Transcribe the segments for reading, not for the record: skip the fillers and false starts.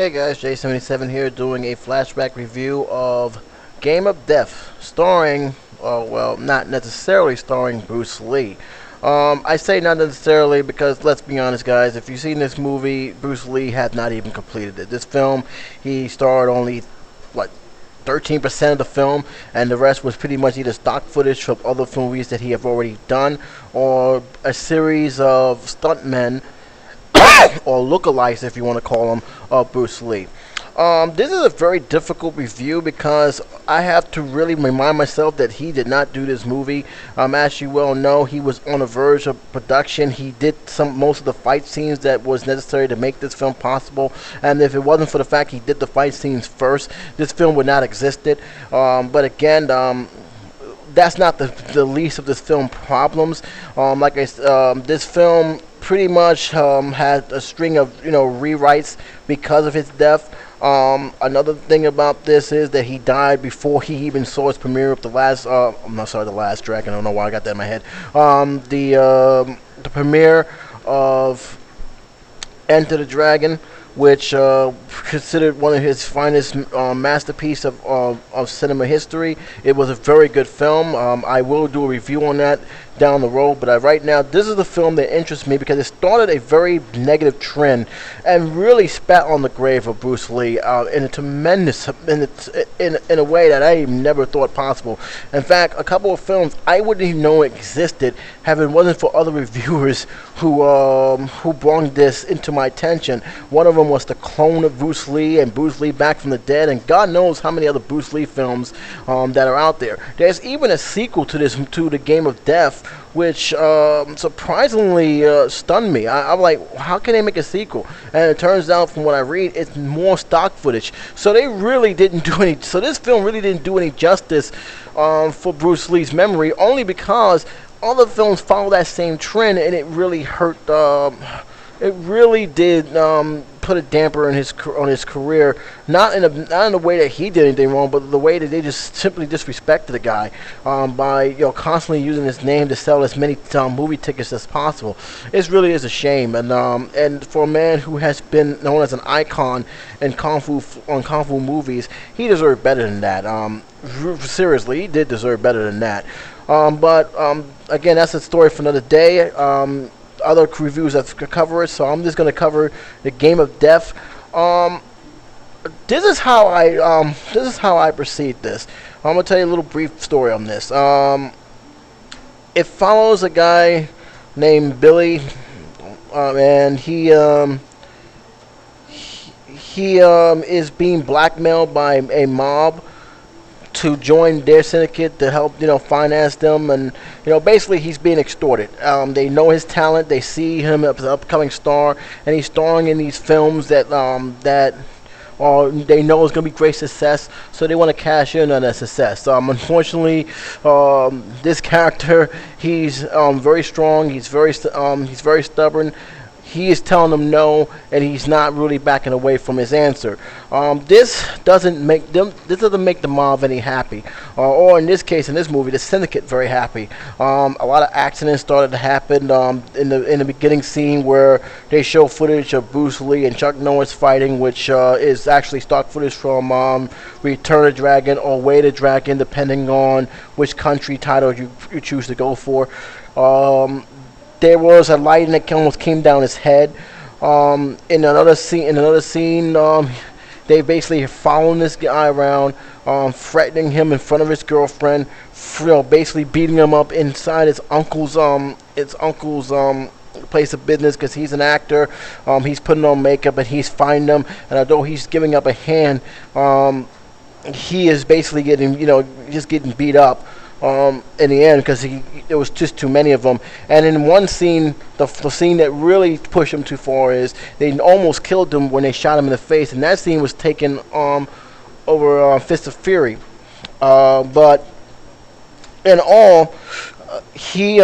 Hey guys, J77 here doing a flashback review of Game of Death, starring, well, not necessarily starring Bruce Lee. I say not necessarily because, let's be honest guys, if you've seen this movie, Bruce Lee had not even completed it. This film, he starred only, what, 13% of the film, and the rest was pretty much either stock footage from other movies that he have already done, or a series of stuntmen or lookalikes, if you want to call them, of Bruce Lee. This is a very difficult review because I have to really remind myself that he did not do this movie. As you well know, he was on the verge of production. He did most of the fight scenes that was necessary to make this film possible. And if it wasn't for the fact he did the fight scenes first, this film would not existed. But again, that's not the least of this film problems. Like I said, this film pretty much had a string of rewrites because of his death. Another thing about this is that he died before he even saw his premiere of the last. I'm not sorry, the Last Dragon. I don't know why I got that in my head. The premiere of Enter the Dragon, which considered one of his finest masterpiece of cinema history. It was a very good film. I will do a review on that down the road, but right now this is the film that interests me because it started a very negative trend and really spat on the grave of Bruce Lee in a tremendous in a way that I never thought possible. In fact, a couple of films I wouldn't even know existed if it wasn't for other reviewers who brought this into my attention. One of them was The Clone of Bruce Lee and Bruce Lee Back from the Dead, and God knows how many other Bruce Lee films that are out there. There's even a sequel to The Game of Death, which surprisingly stunned me. I'm like, how can they make a sequel? And it turns out, from what I read, it's more stock footage. So they really didn't do any. So this film really didn't do any justice for Bruce Lee's memory, only because other films follow that same trend, and it really hurt. It really did put a damper on his career, not in a way that he did anything wrong, but the way that they just simply disrespected the guy by constantly using his name to sell as many movie tickets as possible. It really is a shame, and for a man who has been known as an icon in kung fu movies, he deserved better than that. Seriously, he did deserve better than that. But again, that's a story for another day. Other reviews that cover it, so I'm just going to cover The Game of Death. This is how I proceed this. I'm going to tell you a little brief story on this. It follows a guy named Billy, and he is being blackmailed by a mob to join their syndicate to help finance them, and basically he's being extorted. They know his talent, they see him as an upcoming star, and he's starring in these films that they know is going to be great success, so they want to cash in on that success. Unfortunately, this character, he's very strong, he's very stubborn. He is telling them no, and he's not really backing away from his answer. This doesn't make the mob any happy, or in this case, in this movie, the syndicate very happy. A lot of accidents started to happen in the beginning scene where they show footage of Bruce Lee and Chuck Norris fighting, which is actually stock footage from Return of the Dragon or Way of the Dragon, depending on which country title you choose to go for. There was a lighting that almost came down his head. In another scene, they basically following this guy around, threatening him in front of his girlfriend, basically beating him up inside his uncle's place of business because he's an actor. He's putting on makeup and he's fighting them, and although he's giving up a hand, he is basically getting just getting beat up. In the end, because there was just too many of them. And in one scene, the scene that really pushed him too far is they almost killed him when they shot him in the face, and that scene was taken over Fist of Fury. But in all, he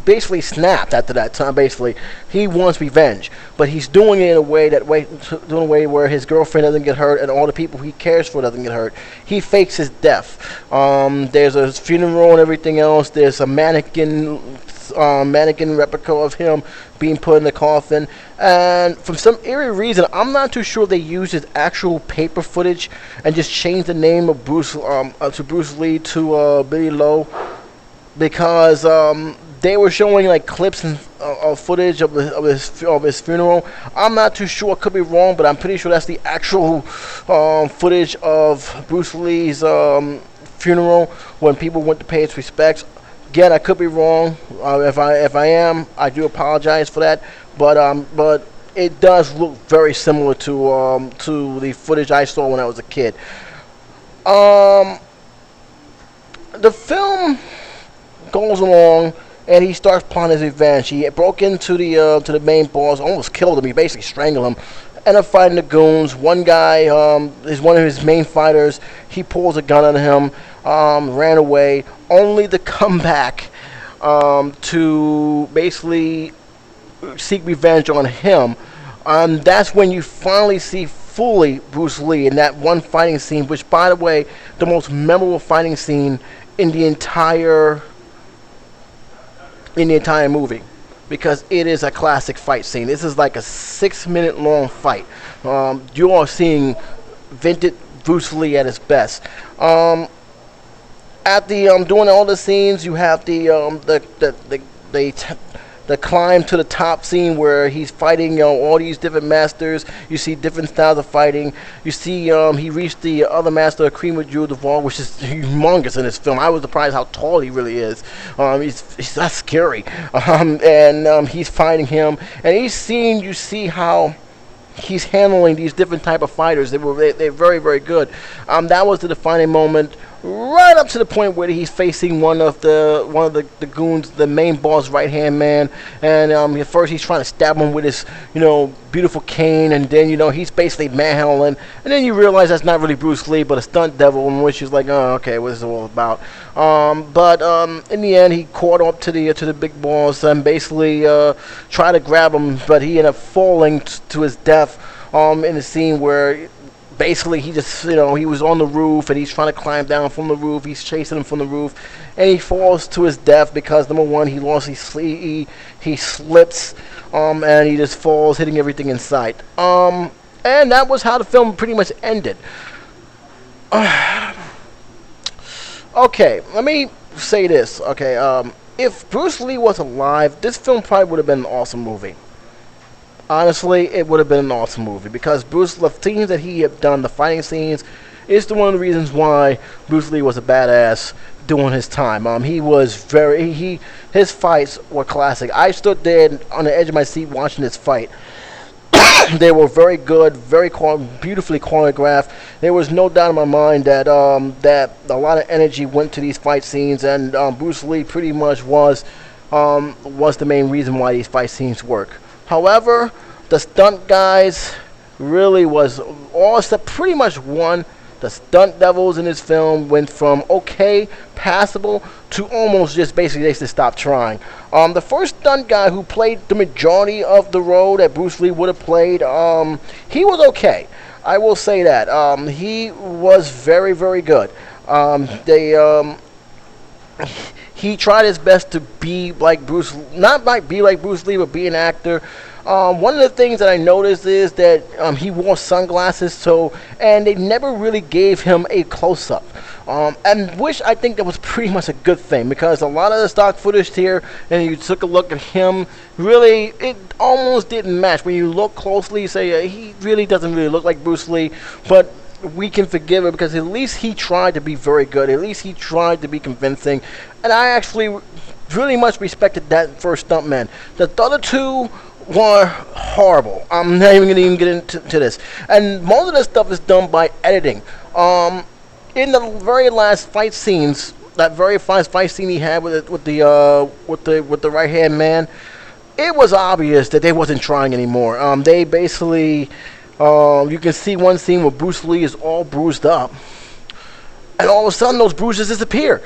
basically snapped after that time. Basically, he wants revenge, but he's doing it in a way where his girlfriend doesn't get hurt and all the people he cares for doesn't get hurt. He fakes his death. There's a funeral and everything else. There's a mannequin replica of him being put in the coffin. And from some eerie reason, I'm not too sure they used his actual paper footage and just changed the name of Bruce to Bruce Lee to Billy Lowe, because they were showing like clips and footage of his funeral. I'm not too sure. I could be wrong, but I'm pretty sure that's the actual footage of Bruce Lee's funeral when people went to pay his respects. Again, I could be wrong. If I am, I do apologize for that. But it does look very similar to the footage I saw when I was a kid. The film goes along, and he starts plotting his revenge. He broke into the main boss, almost killed him. He basically strangled him. Ended up fighting the goons. One guy is one of his main fighters. He pulls a gun on him, ran away, only to come back to basically seek revenge on him. That's when you finally see fully Bruce Lee in that one fighting scene, which, by the way, the most memorable fighting scene in the entire movie, because it is a classic fight scene. This is like a 6-minute long fight. You are seeing vintage Bruce Lee at his best. At the doing all the scenes, you have the climb to the top scene where he's fighting all these different masters. You see different styles of fighting. You see he reached the other master, Cream Jewel, which is humongous in this film. I was surprised how tall he really is. He's not scary. And he's fighting him, and you see how he's handling these different type of fighters. They're very, very good. That was the defining moment, right up to the point where he's facing one of the goons, the main boss right hand man, and at first he's trying to stab him with his beautiful cane, and then he's basically manhandling, and then you realize that's not really Bruce Lee but a stunt devil, in which he's like, oh, okay, what is this all about? But in the end, he caught up to the big boss and basically tried to grab him, but he ended up falling to his death in the scene where basically he just he was on the roof and he's trying to climb down from the roof. He's chasing him from the roof, and he falls to his death because, number one, he slips and he just falls, hitting everything in sight. And that was how the film pretty much ended. Okay, let me say this. Okay, if Bruce Lee was alive, this film probably would have been an awesome movie. Honestly, it would have been an awesome movie, because the scenes that he had done, the fighting scenes, is one of the reasons why Bruce Lee was a badass during his time. His fights were classic. I stood there on the edge of my seat watching this fight. They were very good, beautifully choreographed. There was no doubt in my mind that that a lot of energy went to these fight scenes, and Bruce Lee pretty much was the main reason why these fight scenes work. However, the stunt guys really was all except pretty much one. The stunt devils in this film went from okay, passable, to almost just basically they just stopped trying. The first stunt guy who played the majority of the role that Bruce Lee would have played, he was okay. I will say that. He was very, very good. He tried his best to be like Bruce, not like be like Bruce Lee, but be an actor. One of the things that I noticed is that he wore sunglasses, and they never really gave him a close-up. And which I think that was pretty much a good thing, because a lot of the stock footage here, and you took a look at him, really, it almost didn't match. When you look closely, you say, he really doesn't really look like Bruce Lee, but we can forgive it because at least he tried to be very good. At least he tried to be convincing, and I actually really much respected that first stuntman. The other two were horrible. I'm not even going to get into this, and most of this stuff is done by editing. In the very last fight scenes, that very last fight scene he had with the right hand man, it was obvious that they wasn't trying anymore. They basically. You can see one scene where Bruce Lee is all bruised up, and all of a sudden those bruises disappear,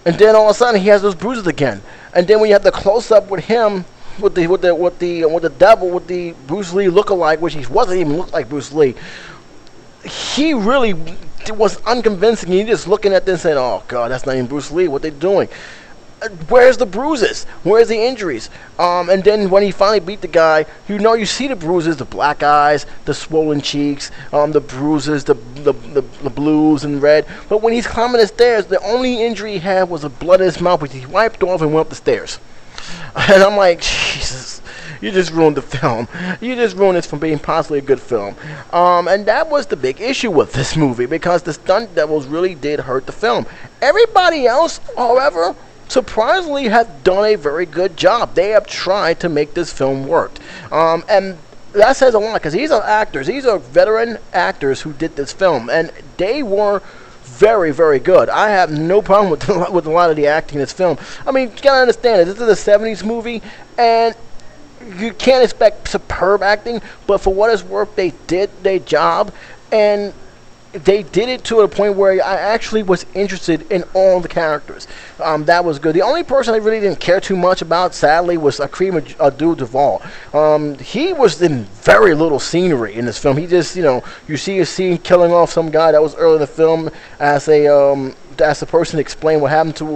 and then all of a sudden he has those bruises again. And then when you have the close up with him, with the devil, with the Bruce Lee lookalike, which he wasn't even look like Bruce Lee, he really was unconvincing. You just looking at this and saying, "Oh God, that's not even Bruce Lee. What they doing?" where's the bruises? Where's the injuries? And then when he finally beat the guy, you see the bruises, the black eyes, the swollen cheeks, the bruises, the blues and red. But when he's climbing the stairs, the only injury he had was a blood in his mouth, which he wiped off and went up the stairs. And I'm like, Jesus, you just ruined the film. You just ruined this from being possibly a good film. And that was the big issue with this movie, because the stunt devils really did hurt the film. Everybody else, however, surprisingly have done a very good job. They have tried to make this film work. And that says a lot, because these are actors. These are veteran actors who did this film, and they were very, very good. I have no problem with a lot of the acting in this film. I mean, you gotta understand it. This is a 70s movie, and you can't expect superb acting, but for what it's worth, they did their job, and they did it to a point where I actually was interested in all the characters. That was good. The only person I really didn't care too much about, sadly, was Kareem Abdul-Jabbar. He was in very little scenery in this film. He just, you see a scene killing off some guy that was early in the film as the person explained what happened to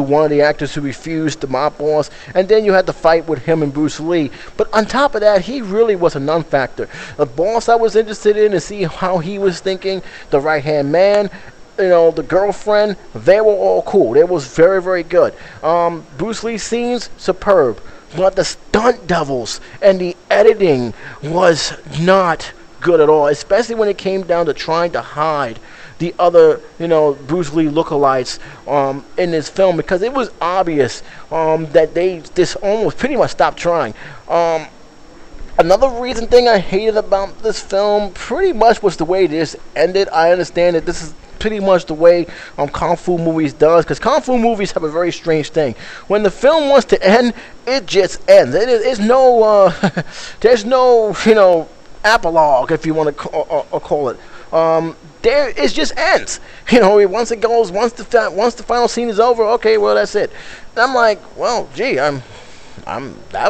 one of the actors who refused the mob boss, and then you had to fight with him and Bruce Lee. But on top of that, he really was a non-factor. The boss I was interested in to see how he was thinking, the right-hand man, the girlfriend, they were all cool. They was very, very good. Bruce Lee scenes, superb. But the stunt devils and the editing was not good at all, especially when it came down to trying to hide the other, Bruce Lee lookalikes in this film, because it was obvious that they just almost pretty much stopped trying. Another thing I hated about this film pretty much was the way this ended. I understand that this is pretty much the way Kung Fu movies does, because Kung Fu movies have a very strange thing. When the film wants to end, it just ends. There's no, there's no, epilogue, if you want to call it. It just ends. Once the final scene is over, okay, well, that's it. And I'm like, well, gee, that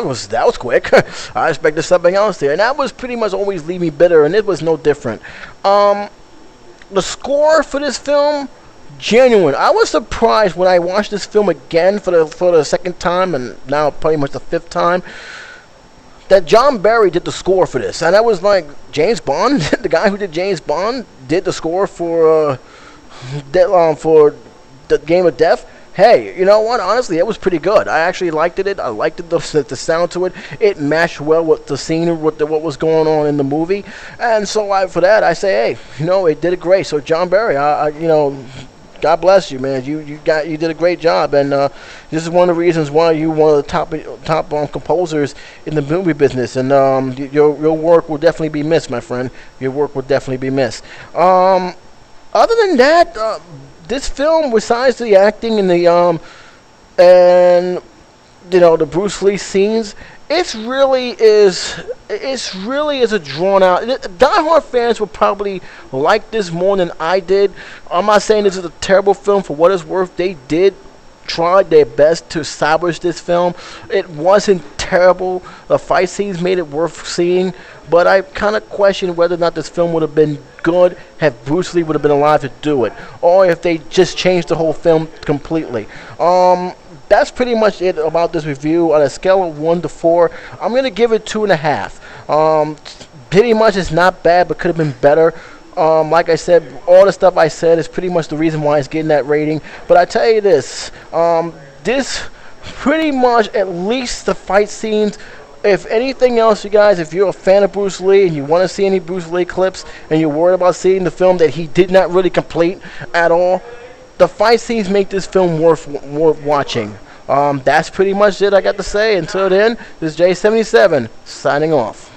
was quick. I expected something else there, and that was pretty much always leave me bitter, and it was no different. The score for this film, genuine. I was surprised when I watched this film again for the second time, and now pretty much the fifth time, that John Barry did the score for this. And that was like James Bond. The guy who did James Bond did the score for the Game of Death. Hey, you know what? Honestly, it was pretty good. I actually liked it. I liked the sound to it. It matched well with the scene, with what was going on in the movie. And so for that, I say, hey, it did it great. So John Barry, God bless you, man. You did a great job, and this is one of the reasons why you're one of the top composers in the movie business. And your work will definitely be missed, my friend. Your work will definitely be missed. Other than that, this film, besides the acting and the Bruce Lee scenes, it really is a drawn out. Die-hard fans will probably like this more than I did. I'm not saying this is a terrible film. For what it's worth, they did try their best to establish this film. It wasn't terrible. The fight scenes made it worth seeing, but I kind of question whether or not this film would have been good if Bruce Lee would have been alive to do it, or if they just changed the whole film completely. That's pretty much it about this review. On a scale of 1 to 4, I'm going to give it 2.5. Pretty much it's not bad, but could have been better. Like I said, all the stuff I said is pretty much the reason why it's getting that rating. But I tell you this, this pretty much, at least the fight scenes, if anything else, you guys, if you're a fan of Bruce Lee and you want to see any Bruce Lee clips and you're worried about seeing the film that he did not really complete at all, the fight scenes make this film worth watching. That's pretty much it I got to say. Until then, this is J77 signing off.